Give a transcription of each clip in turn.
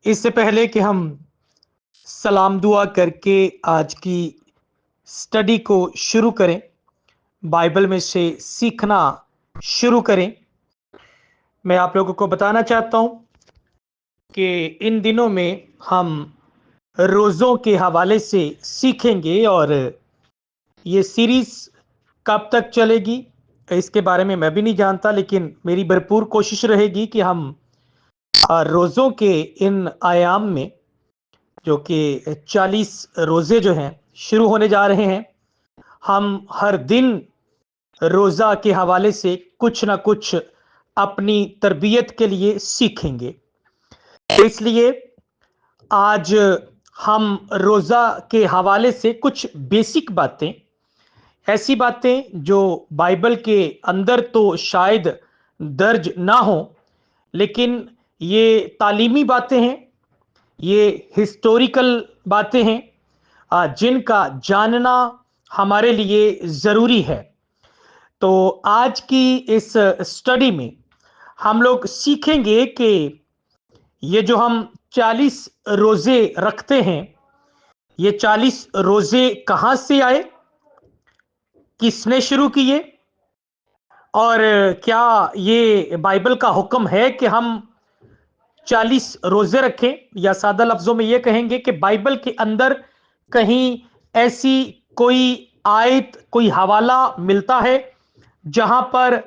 इससे पहले कि हम सलाम दुआ करके आज की स्टडी को शुरू करें, बाइबल में से सीखना शुरू करें, मैं आप लोगों को बताना चाहता हूं कि इन दिनों में हम रोज़ों के हवाले से सीखेंगे और ये सीरीज़ कब तक चलेगी इसके बारे में मैं भी नहीं जानता, लेकिन मेरी भरपूर कोशिश रहेगी कि हम रोज़ों के इन आयाम में जो कि 40 रोज़े जो हैं शुरू होने जा रहे हैं, हम हर दिन रोज़ा के हवाले से कुछ ना कुछ अपनी तरबियत के लिए सीखेंगे। इसलिए आज हम रोज़ा के हवाले से कुछ बेसिक बातें, ऐसी बातें जो बाइबल के अंदर तो शायद दर्ज ना हो, लेकिन ये तालीमी बातें हैं, ये हिस्टोरिकल बातें हैं, जिनका जानना हमारे लिए ज़रूरी है। तो आज की इस स्टडी में हम लोग सीखेंगे कि ये जो हम 40 रोज़े रखते हैं, ये 40 रोज़े कहाँ से आए, किसने शुरू किए, और क्या ये बाइबल का हुक्म है कि हम 40 रोज़े रखें, या सादा लफ्ज़ों में ये कहेंगे कि बाइबल के अंदर कहीं ऐसी कोई आयत, कोई हवाला मिलता है जहां पर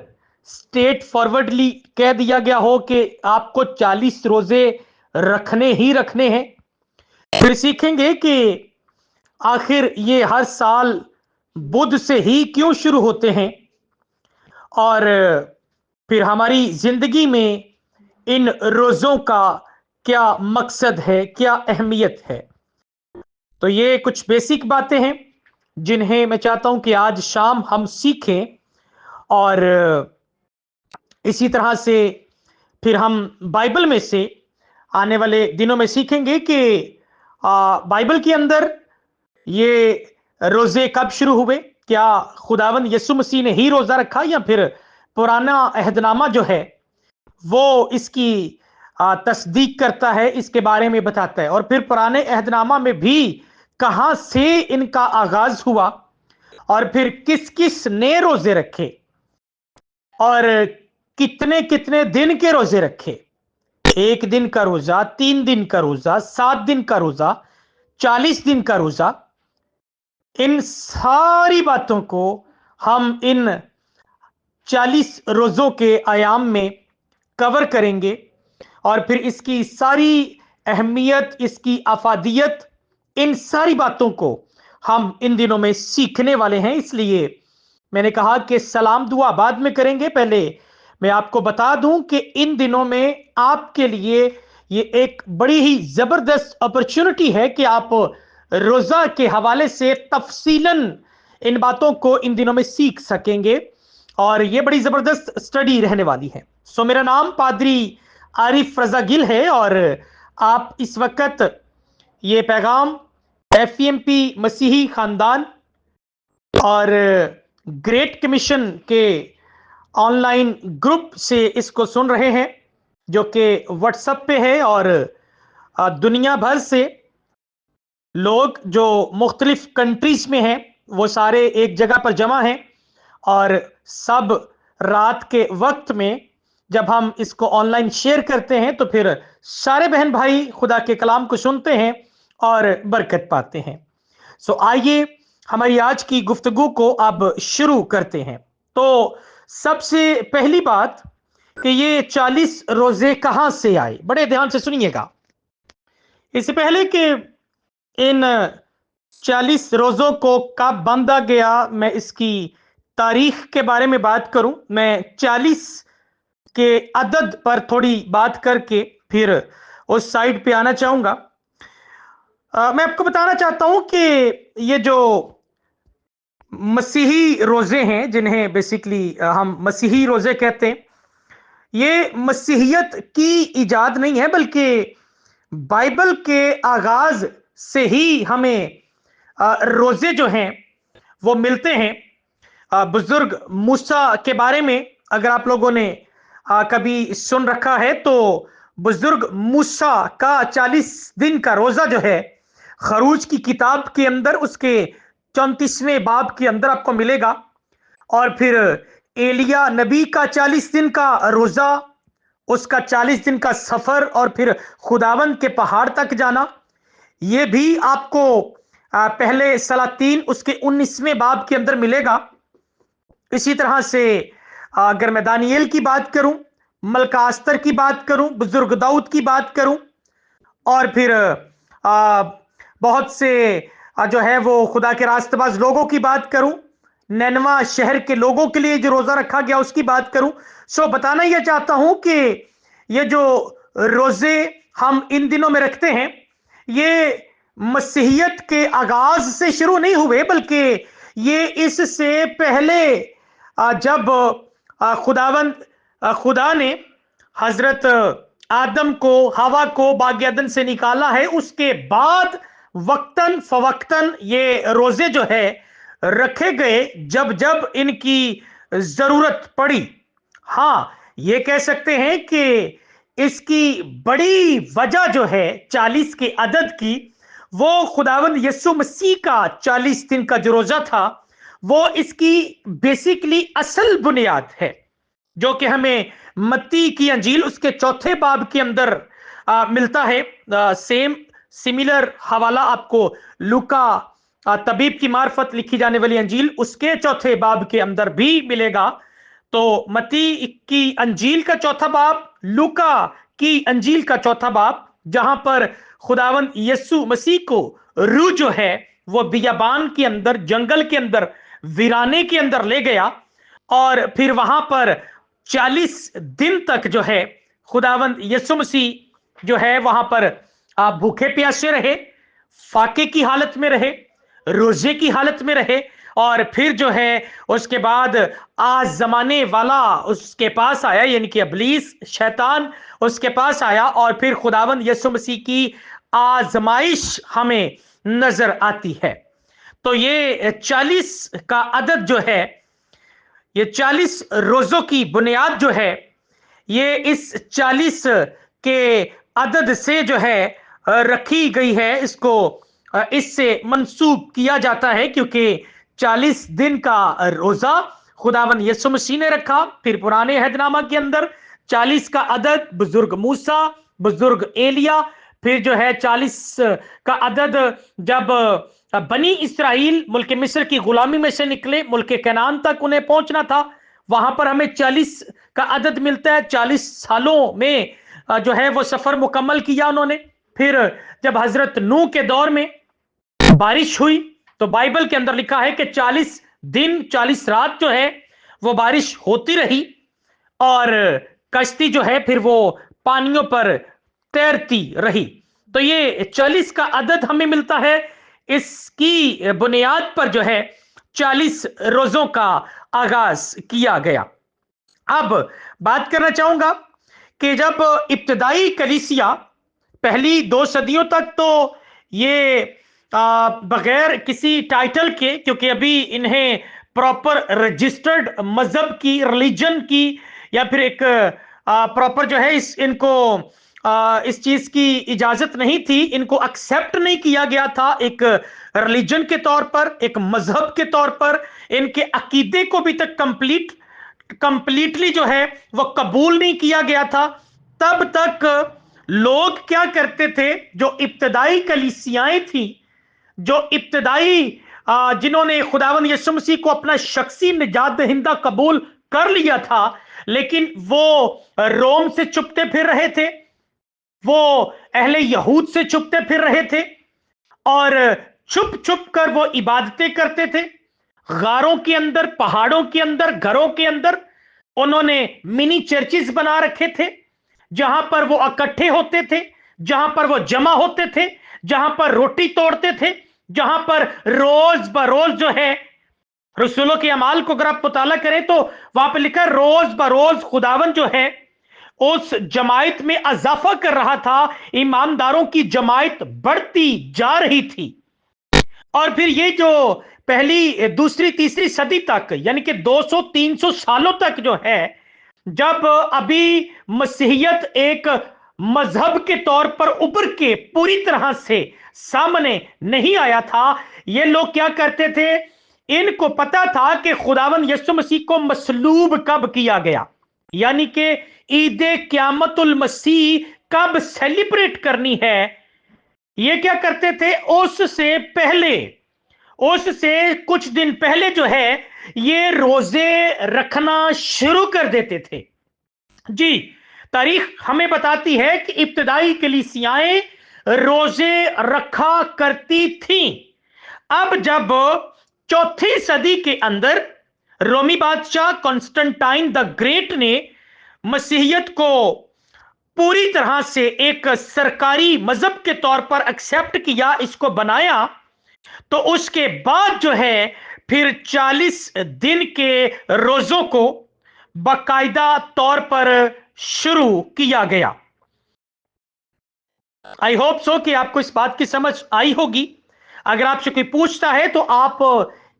स्टेट फॉरवर्डली कह दिया गया हो कि आपको 40 रोजे रखने ही रखने हैं। फिर सीखेंगे कि आखिर ये हर साल बुध से ही क्यों शुरू होते हैं, और फिर हमारी जिंदगी में इन रोजों का क्या मकसद है, क्या अहमियत है। तो ये कुछ बेसिक बातें हैं जिन्हें मैं चाहता हूं कि आज शाम हम सीखें, और इसी तरह से फिर हम बाइबल में से आने वाले दिनों में सीखेंगे कि बाइबल के अंदर ये रोजे कब शुरू हुए, क्या खुदावंद यीशु मसीह ने ही रोजा रखा, या फिर पुराना अहदनामा जो है वो इसकी तस्दीक करता है, इसके बारे में बताता है। और फिर पुराने अहदनामा में भी कहां से इनका आगाज हुआ, और फिर किस किस ने रोजे रखे, और कितने कितने दिन के रोजे रखे, 1 दिन का रोजा, 3 दिन का रोजा, 7 दिन का रोजा, 40 दिन का रोजा। इन सारी बातों को हम इन 40 रोजों के आयाम में कवर करेंगे, और फिर इसकी सारी अहमियत, इसकी अफादियत, इन सारी बातों को हम इन दिनों में सीखने वाले हैं। इसलिए मैंने कहा कि सलाम दुआ बाद में करेंगे, पहले मैं आपको बता दूं कि इन दिनों में आपके लिए ये एक बड़ी ही जबरदस्त अपॉर्चुनिटी है कि आप रोजा के हवाले से तफसीलन इन बातों को इन दिनों में सीख सकेंगे, और ये बड़ी जबरदस्त स्टडी रहने वाली है। सो मेरा नाम पादरी आरिफ रजा गिल है, और आप इस वक्त ये पैगाम एफएमपी मसीही खानदान और ग्रेट कमीशन के ऑनलाइन ग्रुप से इसको सुन रहे हैं, जो कि व्हाट्सएप पे है, और दुनिया भर से लोग जो मुख्तलिफ कंट्रीज में हैं वो सारे एक जगह पर जमा हैं, और सब रात के वक्त में जब हम इसको ऑनलाइन शेयर करते हैं तो फिर सारे बहन भाई खुदा के कलाम को सुनते हैं और बरकत पाते हैं। सो आइए हमारी आज की गुफ्तगू को अब शुरू करते हैं। तो सबसे पहली बात कि ये 40 रोजे कहां से आए, बड़े ध्यान से सुनिएगा। इससे पहले कि इन 40 रोजों को कब बांधा गया, मैं इसकी तारीख के बारे में बात करूं, मैं 40 के अदद पर थोड़ी बात करके फिर उस साइड पे आना चाहूंगा। मैं आपको बताना चाहता हूं कि ये जो मसीही रोजे हैं, जिन्हें बेसिकली हम मसीही रोजे कहते हैं, ये मसीहियत की इजाद नहीं है, बल्कि बाइबल के आगाज से ही हमें रोजे जो हैं वो मिलते हैं। बुजुर्ग मूसा के बारे में अगर आप लोगों ने कभी सुन रखा है तो بزرگ موسیٰ کا 40 دن کا روزہ جو ہے خروج کی کتاب کے اندر اس کے 34ویں باب کے اندر آپ کو ملے گا. اور پھر ایلیا نبی کا 40 دن کا روزہ، اس کا 40 دن کا سفر، اور پھر خداوند کے پہاڑ تک جانا، یہ بھی آپ کو پہلے سلاطین اس کے 19ویں باب کے اندر ملے گا. اسی طرح سے اگر میں دانییل کی بات کروں، ملکہ استر کی بات کروں، بزرگ داؤد کی بات کروں، اور پھر بہت سے جو ہے وہ خدا کے راست باز لوگوں کی بات کروں، نینوا شہر کے لوگوں کے لیے جو روزہ رکھا گیا اس کی بات کروں، سو بتانا یہ چاہتا ہوں کہ یہ جو روزے ہم ان دنوں میں رکھتے ہیں، یہ مسیحیت کے آغاز سے شروع نہیں ہوئے، بلکہ یہ اس سے پہلے جب خدا نے حضرت آدم کو، ہوا کو باغ عدن سے نکالا ہے، اس کے بعد وقتاً فوقتاً یہ روزے جو ہے رکھے گئے جب جب ان کی ضرورت پڑی. ہاں، یہ کہہ سکتے ہیں کہ اس کی بڑی وجہ جو ہے 40 کے عدد کی، وہ خداوند یسوع مسیح کا 40 دن کا جو روزہ تھا، وہ اس کی بیسیکلی اصل بنیاد ہے، جو کہ ہمیں متی کی انجیل اس کے 4 باب کے اندر ملتا ہے. سیملر حوالہ آپ کو لوکا طبیب کی معرفت لکھی جانے والی انجیل اس کے 4 باب کے اندر بھی ملے گا. تو متی کی انجیل کا 4 باب، لوکا کی انجیل کا 4 باب، جہاں پر خداوند یسوع مسیح کو روح جو ہے وہ بیابان کے اندر، جنگل کے اندر، ویرانے کے اندر لے گیا، اور پھر وہاں پر 40 دن تک جو ہے خداوند یسوع مسیح جو ہے وہاں پر بھوکے پیاسے رہے، فاقے کی حالت میں رہے، روزے کی حالت میں رہے، اور پھر جو ہے اس کے بعد آزمانے والا اس کے پاس آیا، یعنی کہ ابلیس شیطان اس کے پاس آیا، اور پھر خداوند یسوع مسیح کی آزمائش ہمیں نظر آتی ہے. تو یہ 40 کا عدد جو ہے، یہ 40 روزوں کی بنیاد جو ہے، یہ اس 40 کے عدد سے جو ہے رکھی گئی ہے. اس کو اس سے منسوب کیا جاتا ہے، کیونکہ 40 دن کا روزہ خداوند یسوع مسیح نے رکھا. پھر پرانے عہد نامہ کے اندر 40 کا عدد بزرگ موسیٰ، بزرگ ایلیا، پھر جو ہے 40 کا عدد جب بنی اسرائیل ملک مصر کی غلامی میں سے نکلے، ملک کنعان تک انہیں پہنچنا تھا، وہاں پر ہمیں 40 کا عدد ملتا ہے. 40 سالوں میں جو ہے وہ سفر مکمل کیا انہوں نے. پھر جب حضرت نوح کے دور میں بارش ہوئی تو بائبل کے اندر لکھا ہے کہ 40 دن 40 رات جو ہے وہ بارش ہوتی رہی، اور کشتی جو ہے پھر وہ پانیوں پر تیرتی رہی. تو یہ 40 کا عدد ہمیں ملتا ہے. اس کی بنیاد پر جو ہے 40 روزوں کا آغاز کیا گیا. اب بات کرنا چاہوں گا کہ جب ابتدائی کلیسیا پہلی 2 صدیوں تک تو یہ بغیر کسی ٹائٹل کے، کیونکہ ابھی انہیں پراپر رجسٹرڈ مذہب کی، ریلیجن کی، یا پھر ایک پراپر جو ہے ان کو اس چیز کی اجازت نہیں تھی، ان کو ایکسپٹ نہیں کیا گیا تھا ایک ریلیجن کے طور پر، ایک مذہب کے طور پر. ان کے عقیدے کو بھی تک کمپلیٹلی جو ہے وہ قبول نہیں کیا گیا تھا. تب تک لوگ کیا کرتے تھے، جو ابتدائی کلیسیائیں تھیں، جو ابتدائی جنہوں نے خداوند یسوع مسیح کو اپنا شخصی نجات دہندہ قبول کر لیا تھا، لیکن وہ روم سے چھپتے پھر رہے تھے، وہ اہل یہود سے چھپتے پھر رہے تھے، اور چھپ چھپ کر وہ عبادتیں کرتے تھے. غاروں کے اندر، پہاڑوں کے اندر، گھروں کے اندر انہوں نے منی چرچز بنا رکھے تھے، جہاں پر وہ اکٹھے ہوتے تھے، جہاں پر وہ جمع ہوتے تھے، جہاں پر روٹی توڑتے تھے، جہاں پر روز بروز جو ہے رسولوں کے اعمال کو اگر آپ مطالعہ کریں تو وہاں پہ لکھا ہے روز بروز خداوند جو ہے اس جماعت میں اضافہ کر رہا تھا، ایمانداروں کی جماعت بڑھتی جا رہی تھی. اور پھر یہ جو پہلی، دوسری، تیسری صدی تک، یعنی کہ 200-300 سالوں تک جو ہے، جب ابھی مسیحیت ایک मजहब के तौर पर उभर के पूरी तरह से सामने नहीं आया था। ये लोग क्या करते थे, इनको पता था कि खुदावन यीशु मसीह को मसलूब कब किया गया, यानी कि ईद क़यामतुल मसीह कब सेलिब्रेट करनी है। ये क्या करते थे, उससे कुछ दिन पहले जो है ये रोजे रखना शुरू कर देते थे। जी, तारीख हमें बताती है कि इब्तदाई कलीसियाएं रोजे रखा करती थीं। अब जब चौथी सदी के अंदर रोमी बादशाह कॉन्स्टेंटाइन द ग्रेट ने मसीहियत को पूरी तरह से एक सरकारी मजहब के तौर पर एक्सेप्ट किया, इसको बनाया, तो उसके बाद जो है फिर 40 दिन के रोजों को बाकायदा तौर पर शुरू किया गया। आई होप सो कि आपको इस बात की समझ आई होगी। अगर आपसे कोई पूछता है तो आप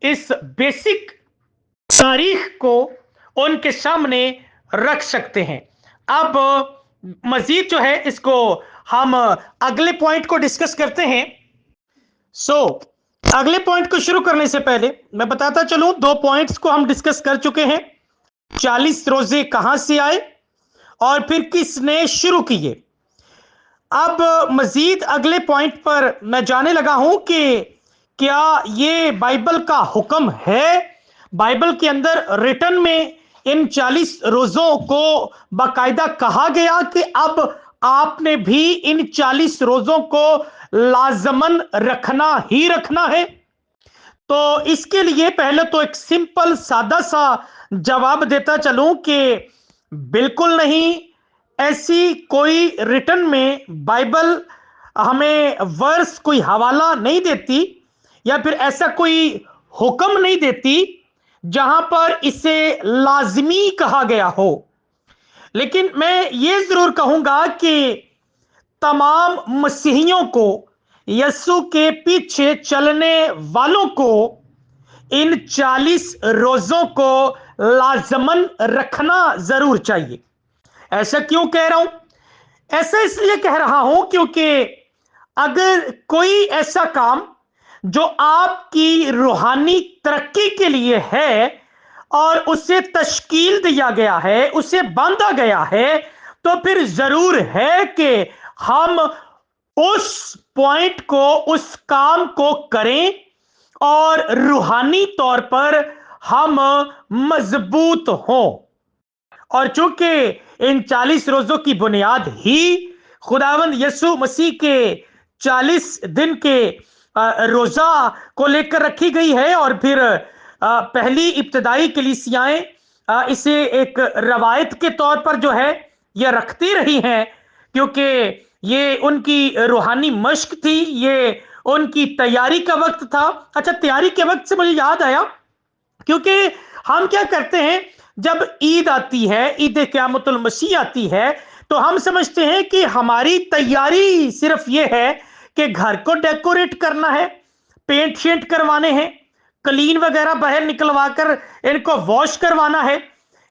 इस बेसिक तारीख को उनके सामने रख सकते हैं। अब मजीद जो है इसको हम अगले पॉइंट को डिस्कस करते हैं। अगले पॉइंट को शुरू करने से पहले मैं बताता चलूं, 2 पॉइंट्स को हम डिस्कस कर चुके हैं। 40 रोजे कहां से आए और फिर किसने शुरू किए। अब मजीद अगले पॉइंट पर मैं जाने लगा हूं कि क्या ये बाइबल का हुक्म है, बाइबल के अंदर रिटन में इन 40 रोजों को बाकायदा कहा गया कि अब आपने भी इन 40 रोजों को लाजमन रखना ही रखना है। तो इसके लिए पहले तो एक सिंपल सादा सा जवाब देता चलूं कि बिल्कुल नहीं, ऐसी कोई रिटन में बाइबल हमें वर्स कोई हवाला नहीं देती या फिर ऐसा कोई हुक्म नहीं देती जहां पर इसे लाजमी कहा गया हो। लेकिन मैं ये जरूर कहूंगा कि तमाम मसीहियों को, यीशु के पीछे चलने वालों को इन 40 रोजों को लाजमन रखना जरूर चाहिए। ऐसा क्यों कह रहा हूं? ऐसा इसलिए कह रहा हूं क्योंकि अगर कोई ऐसा काम जो आपकी रूहानी तरक्की के लिए है और उसे तश्कील दिया गया है, उसे बांधा गया है, तो फिर जरूर है कि हम उस पॉइंट को, उस काम को करें और रूहानी तौर पर हम मजबूत हों। और चूंकि इन 40 रोजों की बुनियाद ही खुदावंद यीशु मसीह के 40 दिन के रोजा को लेकर रखी गई है और फिर पहली इब्तदाई कलीसियाएं इसे एक रवायत के तौर पर जो है ये रखती रही हैं, क्योंकि ये उनकी रूहानी मश्क थी, ये उनकी तैयारी का वक्त था। अच्छा, तैयारी के वक्त से मुझे याद आया, क्योंकि हम क्या करते हैं जब ईद आती है, ईद क़यामतुल मसीह आती है, तो हम समझते हैं कि हमारी तैयारी सिर्फ ये है कि घर को डेकोरेट करना है, पेंट शेंट करवाने हैं, क्लीन वगैरह बाहर निकलवा कर इनको वॉश करवाना है,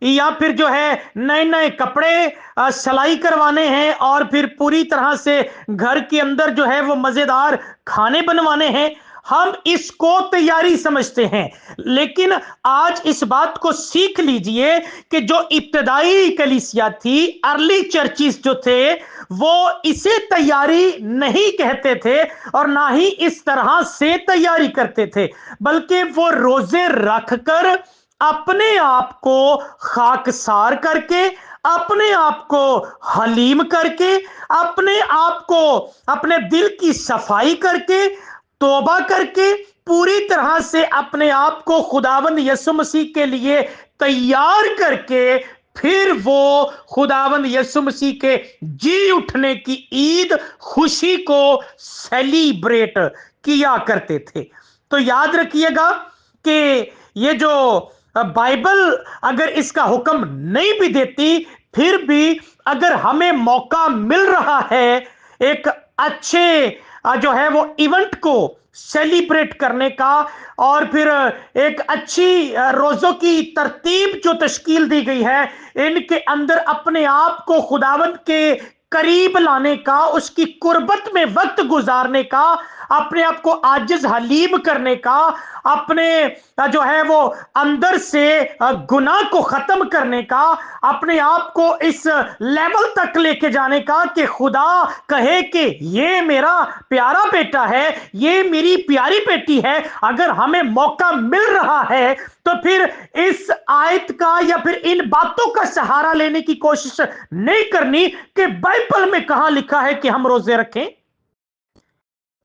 या फिर जो है नए नए कपड़े सिलाई करवाने हैं और फिर पूरी तरह से घर के अंदर जो है वो मजेदार खाने बनवाने हैं। हम इसको तैयारी समझते हैं। लेकिन आज इस बात को सीख लीजिए कि जो इब्तदाई कलीसिया थी, अर्ली चर्चिस जो थे, वो इसे तैयारी नहीं कहते थे और ना ही इस तरह से तैयारी करते थे, बल्कि वो रोजे रखकर अपने आप को खाकसार करके, अपने आप को हलीम करके, अपने आप को, अपने दिल की सफाई करके, तौबा करके, पूरी तरह से अपने आप को खुदावंद यीशु मसीह के लिए तैयार करके फिर वो खुदावंद यीशु मसीह के जी उठने की ईद, खुशी को सेलिब्रेट किया करते थे। तो याद रखिएगा कि ये जो बाइबल अगर इसका हुक्म नहीं भी देती, फिर भी अगर हमें मौका मिल रहा है एक अच्छे जो है वो इवेंट को सेलिब्रेट करने का, और फिर एक अच्छी रोजों की तरतीब जो तश्कील दी गई है, इनके अंदर अपने आप को खुदावंद के करीब लाने का, उसकी कुर्बत में वक्त गुजारने का, अपने आप को आजिज हलीम करने का, अपने जो है वो अंदर से गुनाह को खत्म करने का, अपने आप को इस लेवल तक लेके जाने का कि खुदा कहे कि ये मेरा प्यारा बेटा है, ये मेरी प्यारी बेटी है। अगर हमें मौका मिल रहा है तो फिर इस आयत का या फिर इन बातों का सहारा लेने की कोशिश नहीं करनी कि बाइबल में कहां लिखा है कि हम रोजे रखें।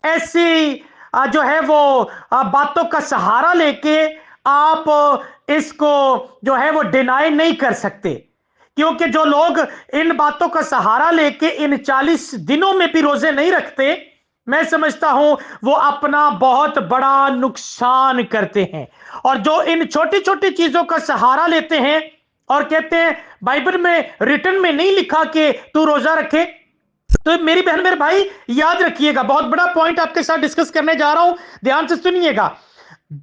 ऐसी जो है वो बातों का सहारा लेके आप इसको जो है वो डिनाई नहीं कर सकते, क्योंकि जो लोग इन बातों का सहारा लेके इन 40 दिनों में भी रोजे नहीं रखते, मैं समझता हूं वो अपना बहुत बड़ा नुकसान करते हैं। और जो इन छोटी छोटी चीजों का सहारा लेते हैं और कहते हैं बाइबल में रिटन में नहीं लिखा कि तू रोजा रखे, तो मेरी बहन मेरे भाई याद रखिएगा, बहुत बड़ा पॉइंट आपके साथ डिस्कस करने जा रहा हूं, ध्यान से सुनिएगा।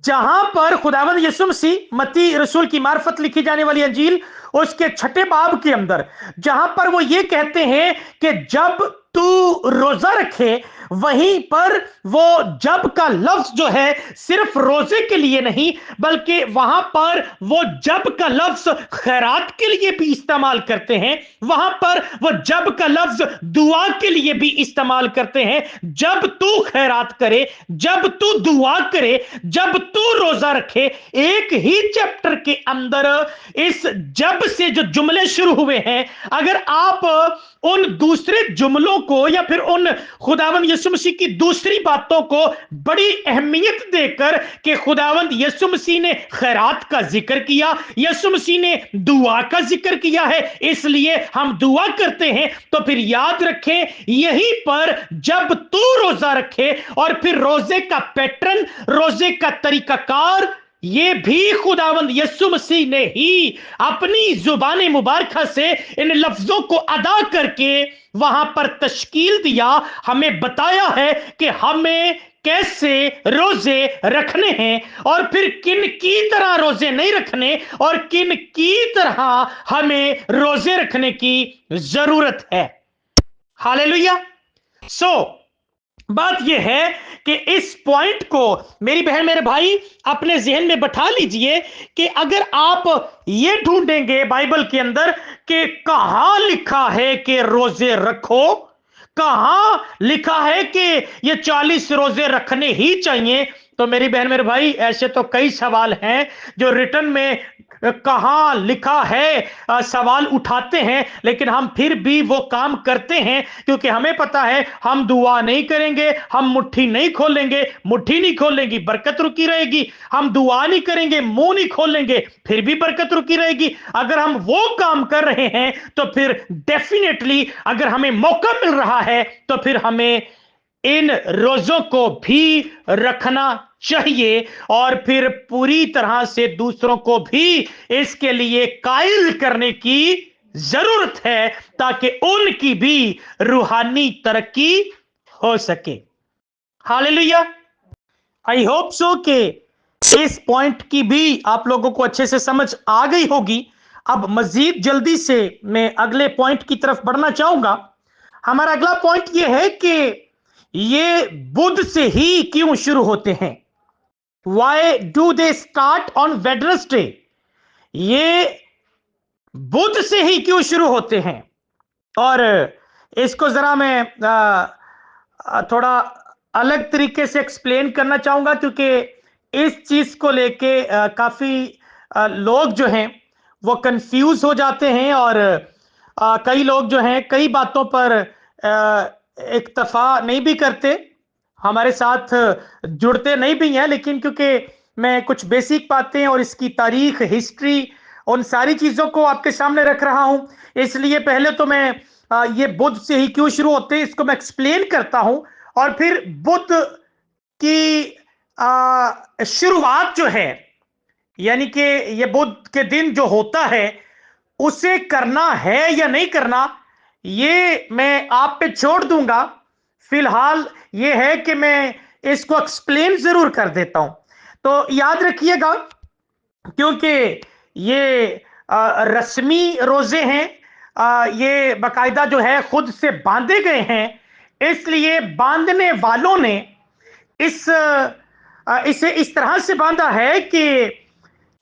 जहां पर खुदावंद यीशु मसीह मत्ती रसूल की मार्फत लिखी जाने वाली अंजील उसके 6 बाब के अंदर जहां पर वो ये कहते हैं कि जब तू रोजा रखे, वहीं पर वो जब का लफ्ज जो है सिर्फ रोजे के लिए नहीं, बल्कि वहां पर वो जब का लफ्ज खैरात के लिए भी इस्तेमाल करते हैं, वहां पर वो जब का लफ्ज दुआ के लिए भी इस्तेमाल करते हैं। जब तू खैरात करे, जब तू दुआ करे, जब तू रोजा रखे, एक ही चैप्टर के अंदर इस जब से जो जुमले शुरू हुए हैं, अगर आप उन दूसरे जुमलों को या फिर उन खुदावंद यीशु मसीह की दूसरी बातों को बड़ी अहमियत देकर कि खुदावंद यीशु मसीह ने खैरात का जिक्र किया, यीशु मसीह ने दुआ का जिक्र किया है, इसलिए हम दुआ करते हैं, तो फिर याद रखें यहीं पर जब तू रोजा रखे और फिर रोजे का पैटर्न, रोजे का तरीकाकार, ये भी खुदावंद यीशु मसीह ने ही अपनी जुबान मुबारक से इन लफ्जों को अदा करके वहां पर तश्कील दिया, हमें बताया है कि हमें कैसे रोजे रखने हैं और फिर किन की तरह रोजे नहीं रखने और किन की तरह हमें रोजे रखने की जरूरत है। हालेलुया। बात यह है कि इस पॉइंट को मेरी बहन मेरे भाई अपने जहन में बैठा लीजिए कि अगर आप ये ढूंढेंगे बाइबल के अंदर कि कहां लिखा है कि रोजे रखो, कहां लिखा है कि ये 40 रोजे रखने ही चाहिए, तो मेरी बहन मेरे भाई ऐसे तो कई सवाल हैं जो रिटन में कहां लिखा है सवाल उठाते हैं, लेकिन हम फिर भी वो काम करते हैं क्योंकि हमें पता है हम दुआ नहीं करेंगे, हम मुट्ठी नहीं खोलेंगे, मुट्ठी नहीं खोलेंगी बरकत रुकी रहेगी, हम दुआ नहीं करेंगे, मुंह नहीं खोलेंगे, फिर भी बरकत रुकी रहेगी। अगर हम वो काम कर रहे हैं तो फिर डेफिनेटली अगर हमें मौका मिल रहा है तो फिर हमें इन रोजों को भी रखना चाहिए और फिर पूरी तरह से दूसरों को भी इसके लिए कायल करने की जरूरत है ताकि उनकी भी रूहानी तरक्की हो सके। हालेलुया। आई होप सो कि इस पॉइंट की भी आप लोगों को अच्छे से समझ आ गई होगी। अब मजीद जल्दी से मैं अगले पॉइंट की तरफ बढ़ना चाहूंगा। हमारा अगला पॉइंट यह है कि ये बुध से ही क्यों शुरू होते हैं? Why do they start on Wednesday? ये बुध से ही क्यों शुरू होते हैं? और इसको जरा मैं थोड़ा अलग तरीके से एक्सप्लेन करना चाहूंगा क्योंकि इस चीज को लेके काफी लोग जो हैं वो कंफ्यूज हो जाते हैं और कई लोग जो हैं कई बातों पर इक्तफा नहीं भी करते, हमारे साथ जुड़ते नहीं भी हैं, लेकिन क्योंकि मैं कुछ बेसिक बातें और इसकी तारीख, हिस्ट्री, उन सारी चीजों को आपके सामने रख रहा हूं, इसलिए पहले तो मैं ये बुध से ही क्यों शुरू होते हैं इसको मैं एक्सप्लेन करता हूं और फिर बुध की शुरुआत जो है यानी कि ये बुध के दिन जो होता है उसे करना है या नहीं करना ये मैं आप पे छोड़ दूंगा। फिलहाल ये है कि मैं इसको एक्सप्लेन जरूर कर देता हूं, तो याद रखिएगा क्योंकि ये रस्मी रोजे हैं, ये बाकायदा जो है खुद से बांधे गए हैं, इसलिए बांधने वालों ने इसे इस तरह से बांधा है कि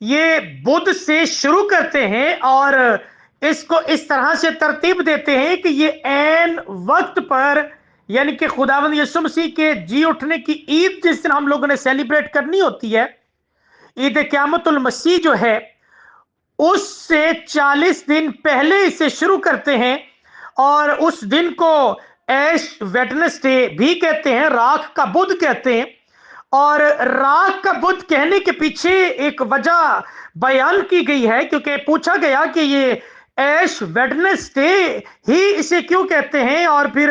ये बुध से शुरू करते हैं और इसको इस तरह से तरतीब देते हैं कि ये ऐन वक्त पर, यानी कि खुदावंद यीशु मसीह के जी उठने की ईद जिस दिन हम लोगों ने सेलिब्रेट करनी होती है, ईद क़यामतुल मसीह जो है, उससे 40 दिन पहले इसे शुरू करते हैं। और उस दिन को ऐश वेडनेसडे भी कहते हैं, राख का बुध कहते हैं। और राख का बुध कहने के पीछे एक वजह बयान की गई है, क्योंकि पूछा गया कि ये ऐश वेडनेसडे ही इसे क्यों कहते हैं और फिर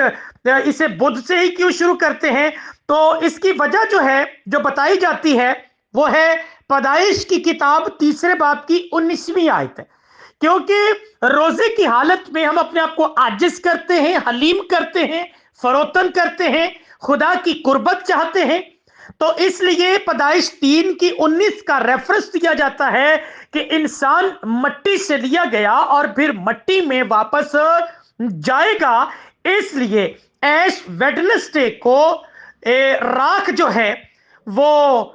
इसे बुध से ही क्यों शुरू करते हैं। तो इसकी वजह जो है, जो बताई जाती है, वो है पैदाइश की किताब 3 बाब की 19वीं आयत है। क्योंकि रोजे की हालत में हम अपने आप को आजिज करते हैं, हलीम करते हैं, फरोतन करते हैं, खुदा की कुर्बत चाहते हैं, तो इसलिए पैदाइश 3 की 19 का रेफरेंस दिया जाता है कि इंसान मट्टी से लिया गया और फिर मट्टी में वापस जाएगा। इसलिए ऐश वेडनेसडे को राख जो है वो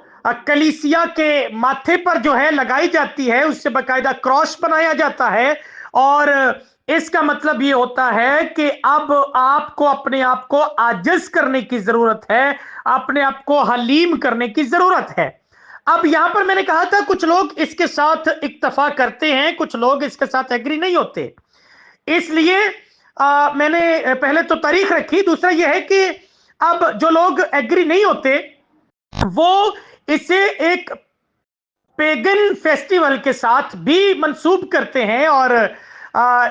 कलीसिया के माथे पर जो है लगाई जाती है, उससे बाकायदा क्रॉस बनाया जाता है। और इसका मतलब ये होता है कि अब आपको अपने आप को आजिज करने की जरूरत है, अपने आप को हलीम करने की जरूरत है। अब यहां पर मैंने कहा था कुछ लोग इसके साथ इक्तफा करते हैं, कुछ लोग इसके साथ एग्री नहीं होते। इसलिए मैंने पहले तो तारीख रखी। दूसरा यह है कि अब जो लोग एग्री नहीं होते वो इसे एक पेगन फेस्टिवल के साथ भी मंसूब करते हैं। और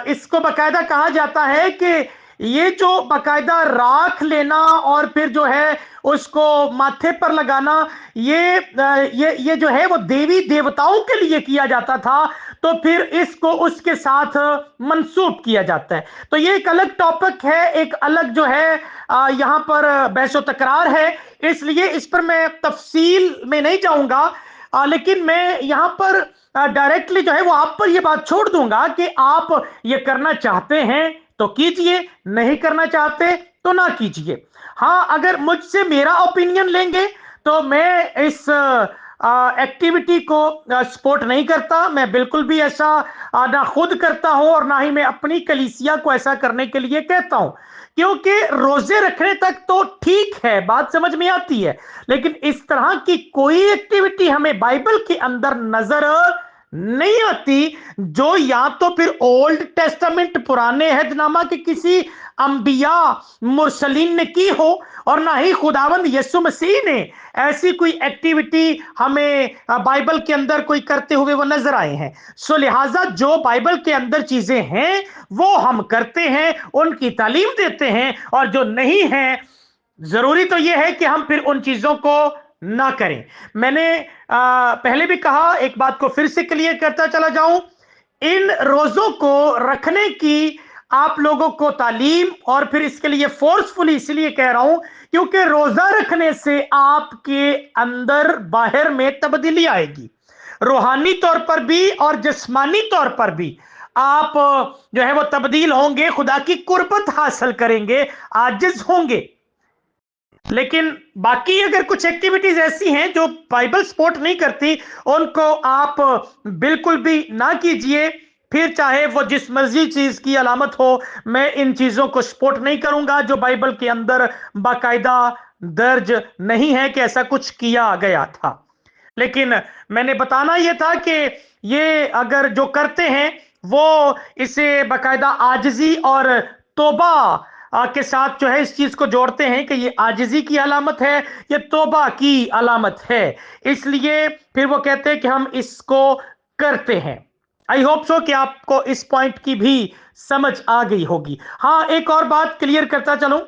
इसको बाकायदा कहा जाता है कि ये जो बाकायदा राख लेना और फिर जो है उसको माथे पर लगाना, ये जो है वो देवी देवताओं के लिए किया जाता था, तो फिर इसको उसके साथ मंसूब किया जाता है। तो ये एक अलग टॉपिक है, एक अलग जो है यहाँ पर बहसो तकरार है, इसलिए इस पर मैं तफसील में नहीं जाऊंगा। लेकिन मैं यहां पर डायरेक्टली जो है वो आप पर ये बात छोड़ दूंगा कि आप ये करना चाहते हैं तो कीजिए, नहीं करना चाहते तो ना कीजिए। हाँ, अगर मुझसे मेरा ओपिनियन लेंगे तो मैं इस एक्टिविटी को सपोर्ट नहीं करता। मैं बिल्कुल भी ऐसा ना खुद करता हूं और ना ही मैं अपनी कलीसिया को ऐसा करने के लिए कहता हूं, क्योंकि रोजे रखने तक तो ठीक है, बात समझ में आती है, लेकिन इस तरह की कोई एक्टिविटी हमें बाइबल के अंदर नजर नहीं आती, जो या तो फिर ओल्ड टेस्टामेंट पुराने अहदनामा के किसी अंबिया मुरसलीन ने की हो, और ना ही खुदावंद यीशु मसीह ने ऐसी कोई एक्टिविटी हमें बाइबल के अंदर कोई करते हुए वो नजर आए हैं। सो लिहाजा जो बाइबल के अंदर चीजें हैं वो हम करते हैं, उनकी तालीम देते हैं, और जो नहीं है जरूरी तो यह है कि हम फिर उन चीजों को ना करें। मैंने पहले भी कहा, एक बात को फिर से क्लियर करता चला जाऊं, इन रोजों को रखने की आप लोगों को तालीम, और फिर इसके लिए फोर्सफुली इसलिए कह रहा हूं क्योंकि रोजा रखने से आपके अंदर बाहर में तब्दीली आएगी, रूहानी तौर पर भी और जिस्मानी तौर पर भी आप जो है वो तब्दील होंगे, खुदा की कुर्बत हासिल करेंगे, आजिज होंगे। लेकिन बाकी अगर कुछ एक्टिविटीज ऐसी हैं जो बाइबल सपोर्ट नहीं करती, उनको आप बिल्कुल भी ना कीजिए, फिर चाहे वो जिस मर्जी चीज की अलामत हो। मैं इन चीजों को सपोर्ट नहीं करूंगा जो बाइबल के अंदर बाकायदा दर्ज नहीं है कि ऐसा कुछ किया गया था। लेकिन मैंने बताना यह था कि ये अगर जो करते हैं वो इसे बाकायदा आजिजी और तोबा के साथ जो है इस चीज को जोड़ते हैं कि ये आजिजी की अलामत है, ये तोबा की अलामत है, इसलिए फिर वो कहते हैं कि हम इसको करते हैं। आई होप सो कि आपको इस पॉइंट की भी समझ आ गई होगी। हाँ, एक और बात क्लियर करता चलूं,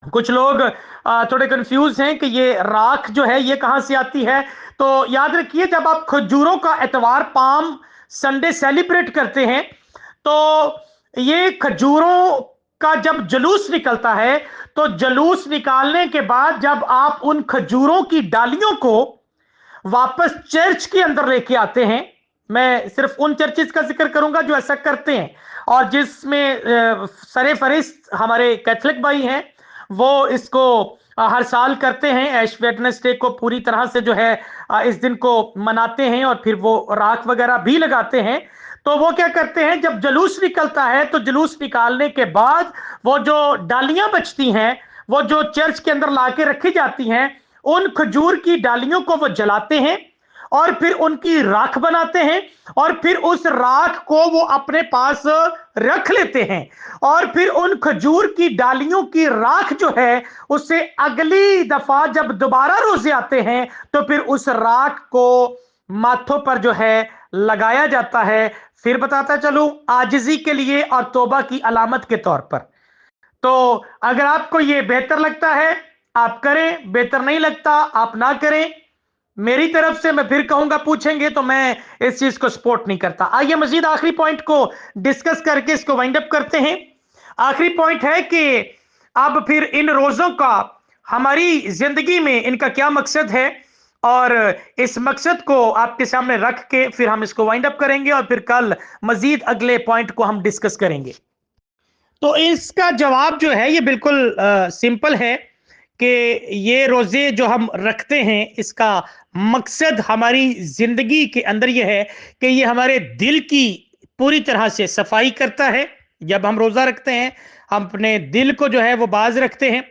कुछ लोग थोड़े कंफ्यूज हैं कि ये राख जो है ये कहां से आती है। तो याद रखिए, जब आप खजूरों का एतवार पाम संडे सेलिब्रेट करते हैं, तो ये खजूरों का जब जुलूस निकलता है, तो जुलूस निकालने के बाद जब आप उन खजूरों की डालियों को वापस चर्च के अंदर लेके आते हैं, मैं सिर्फ उन चर्चेस का जिक्र करूंगा जो ऐसा करते हैं, اور جس میں سر فہرست ہمارے کیتھولک بھائی ہیں، وہ اس کو ہر سال کرتے ہیں، ایش ویڈنسڈے کو پوری طرح سے جو ہے اس دن کو مناتے ہیں، اور پھر وہ راکھ وغیرہ بھی لگاتے ہیں۔ تو وہ کیا کرتے ہیں، جب جلوس نکلتا ہے تو جلوس نکالنے کے بعد وہ جو ڈالیاں بچتی ہیں، وہ جو چرچ کے اندر لا کے رکھی جاتی ہیں، ان کھجور کی ڈالیوں کو وہ جلاتے ہیں اور پھر ان کی راکھ بناتے ہیں، اور پھر اس راکھ کو وہ اپنے پاس رکھ لیتے ہیں، اور پھر ان کھجور کی ڈالیوں کی راکھ جو ہے اسے اگلی دفعہ جب دوبارہ روزے آتے ہیں تو پھر اس راکھ کو ماتھوں پر جو ہے لگایا جاتا ہے۔ پھر بتاتا چلوں، عاجزی کے لیے اور توبہ کی علامت کے طور پر۔ تو اگر آپ کو یہ بہتر لگتا ہے آپ کریں، بہتر نہیں لگتا آپ نہ کریں۔ میری طرف سے میں پھر کہوں گا، پوچھیں گے تو میں اس چیز کو سپورٹ نہیں کرتا۔ آئیے مزید آخری پوائنٹ کو ڈسکس کر کے اس کو وائنڈ اپ کرتے ہیں۔ آخری پوائنٹ ہے کہ اب پھر ان روزوں کا ہماری زندگی میں ان کا کیا مقصد ہے، اور اس مقصد کو آپ کے سامنے رکھ کے پھر ہم اس کو وائنڈ اپ کریں گے، اور پھر کل مزید اگلے پوائنٹ کو ہم ڈسکس کریں گے۔ تو اس کا جواب جو ہے یہ بالکل سمپل ہے کہ یہ روزے جو ہم رکھتے ہیں اس کا مقصد ہماری زندگی کے اندر یہ ہے کہ یہ ہمارے دل کی پوری طرح سے صفائی کرتا ہے۔ جب ہم روزہ رکھتے ہیں ہم اپنے دل کو جو ہے وہ باز رکھتے ہیں،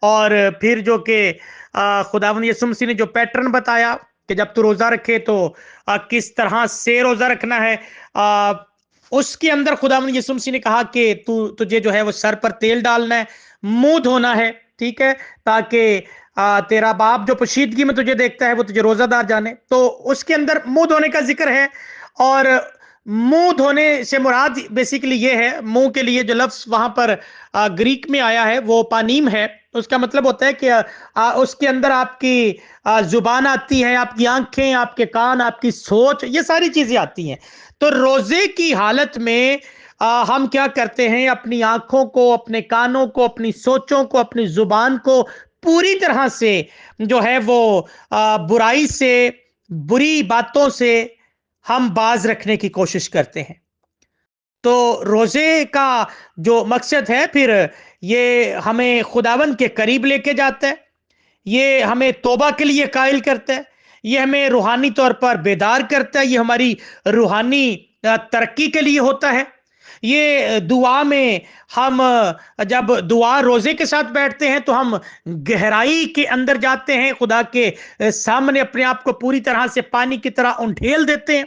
اور پھر جو کہ خداوند یسوع مسیح نے جو پیٹرن بتایا کہ جب تو روزہ رکھے تو کس طرح سے روزہ رکھنا ہے، اس کے اندر خداوند یسوع مسیح نے کہا کہ تجھے جو ہے وہ سر پر تیل ڈالنا ہے، منہ دھونا ہے، ٹھیک ہے، تاکہ تیرا باپ جو پوشیدگی میں تجھے دیکھتا ہے وہ تجھے روزہ دار جانے۔ تو اس کے اندر منہ دھونے کا ذکر ہے، اور منہ دھونے سے مراد بیسیکلی یہ ہے، منہ کے لیے جو لفظ وہاں پر گریک میں آیا ہے وہ پانیم ہے۔ اس کا مطلب ہوتا ہے کہ اس کے اندر آپ کی زبان آتی ہے، آپ کی آنکھیں، آپ کے کان، آپ کی سوچ، یہ ساری چیزیں آتی ہیں۔ تو روزے کی حالت میں ہم کیا کرتے ہیں، اپنی آنکھوں کو، اپنے کانوں کو، اپنی سوچوں کو، اپنی زبان کو پوری طرح سے جو ہے وہ برائی سے، بری باتوں سے ہم باز رکھنے کی کوشش کرتے ہیں۔ تو روزے کا جو مقصد ہے پھر یہ ہمیں خداوند کے قریب لے کے جاتا ہے، یہ ہمیں توبہ کے لیے قائل کرتا ہے، یہ ہمیں روحانی طور پر بیدار کرتا ہے، یہ ہماری روحانی ترقی کے لیے ہوتا ہے۔ یہ دعا میں ہم جب دعا روزے کے ساتھ بیٹھتے ہیں تو ہم گہرائی کے اندر جاتے ہیں، خدا کے سامنے اپنے آپ کو پوری طرح سے پانی کی طرح انڈھیل دیتے ہیں۔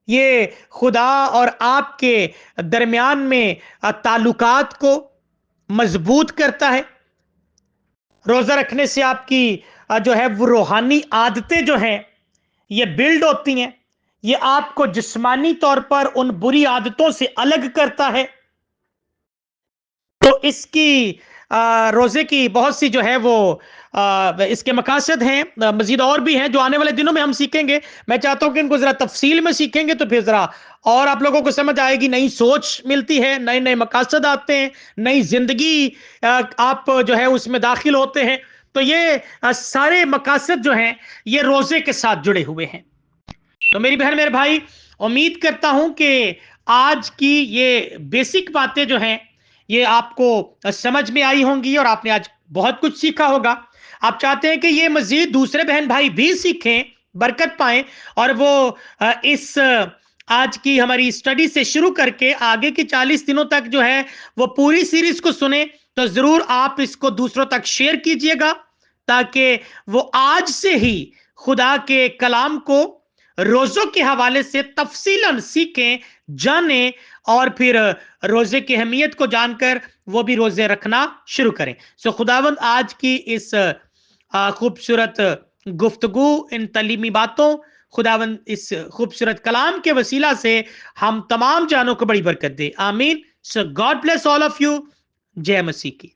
یہ خدا اور آپ کے درمیان میں تعلقات کو مضبوط کرتا ہے۔ روزہ رکھنے سے آپ کی جو ہے وہ روحانی عادتیں جو ہیں یہ بلڈ ہوتی ہیں، یہ آپ کو جسمانی طور پر ان بری عادتوں سے الگ کرتا ہے۔ تو اس کی روزے کی بہت سی جو ہے وہ اس کے مقاصد ہیں، مزید اور بھی ہیں جو آنے والے دنوں میں ہم سیکھیں گے۔ میں چاہتا ہوں کہ ان کو ذرا تفصیل میں سیکھیں گے تو پھر ذرا اور آپ لوگوں کو سمجھ آئے گی، نئی سوچ ملتی ہے، نئے نئے مقاصد آتے ہیں، نئی زندگی آپ جو ہے اس میں داخل ہوتے ہیں۔ تو یہ سارے مقاصد جو ہیں یہ روزے کے ساتھ جڑے ہوئے ہیں۔ تو میری بہن میرے بھائی، امید کرتا ہوں کہ آج کی یہ بیسک باتیں جو ہیں یہ آپ کو سمجھ میں آئی ہوں گی، اور آپ نے آج بہت کچھ سیکھا ہوگا۔ آپ چاہتے ہیں کہ یہ مزید دوسرے بہن بھائی بھی سیکھیں، برکت پائیں، اور وہ اس آج کی ہماری سٹڈی سے شروع کر کے آگے کی 40 دنوں تک جو ہے وہ پوری سیریز کو سنیں، تو ضرور آپ اس کو دوسروں تک شیئر کیجئے گا، تاکہ وہ آج سے ہی خدا کے کلام کو روزوں کے حوالے سے تفصیلاً سیکھیں، جانیں، اور پھر روزے کی اہمیت کو جان کر وہ بھی روزے رکھنا شروع کریں۔ سو خداوند آج کی اس خوبصورت گفتگو، ان تعلیمی باتوں، خداوند اس خوبصورت کلام کے وسیلہ سے ہم تمام جانوں کو بڑی برکت دے، آمین۔ So God bless all of you. جے مسیح کی۔